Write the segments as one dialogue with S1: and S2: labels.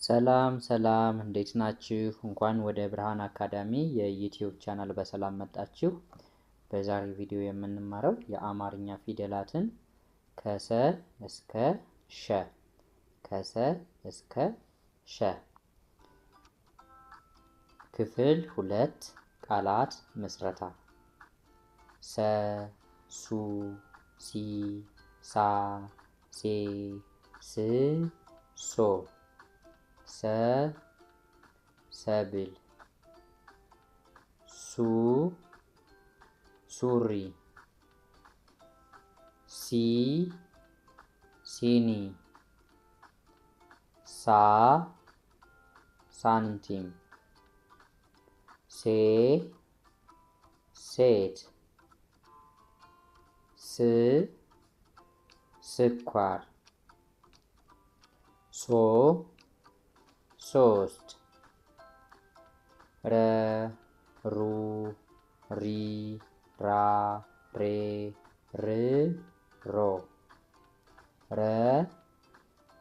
S1: ሰላም ሰላም እንዴት ናችሁ? እንኳን ወደ ብርሃን አካዳሚ የዩቲዩብ ቻናል በሰላም መጣችሁ። በዛሬው ቪዲዮ የምንማረው የአማርኛ ፊደላትን ከሰ እስከ ሸ ክፍል 2 ቃላት ምስረታ ሰ ሱ ሲ ሳ ሴ ስ ሶ ሰብል ሱ ሱሪ ሲ ሲኒ ሳ ሳንቲም ሴ ሴት ስ ስኳር ሶ ሶስት ረ ሩ ሪ ራ ሬ ር ሮ ረ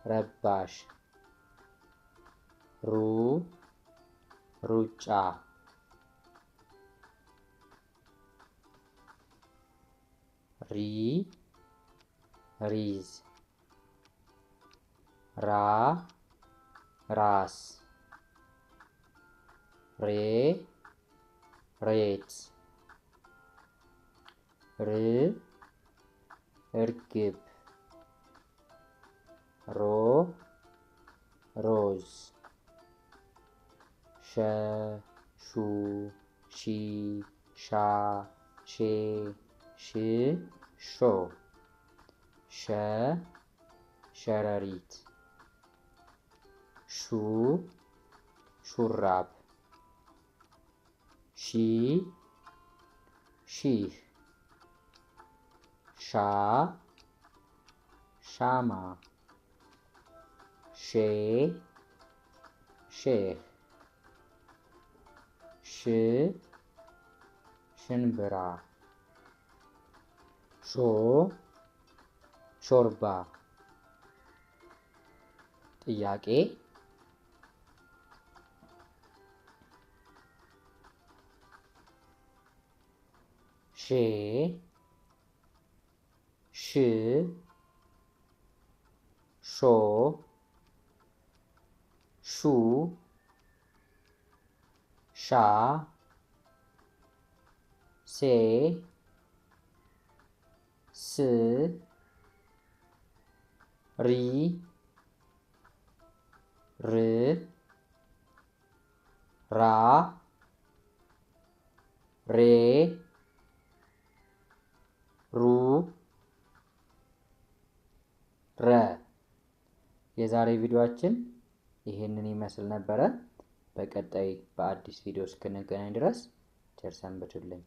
S1: ረባሽ ሩ ሩጫ ሪ ሪዝ ራ ራስ ሬ ሬት ር እርግብ ሮ ሮዝ ሸ ሹ ሺ ሻ ሼ ሽ ሾ ሸ ሸረሪት ሹ ሹራብ ሺ ሺህ ሻ ሻማ ሼ ሼህ ሽ ሽንብራ ሾ ሾርባ ጥያቄ ሼ ሽ ሾ ሹ ሻ ሴ ስ ሪ ር ራ ሬ ሩ ረ የዛሬ ቪዲዮአችን ይሄንን ይመስል ነበረ። በቀጣይ በአዲስ ቪዲዮ እስክንገናኝ ድረስ ቸር ሰንብቱልኝ።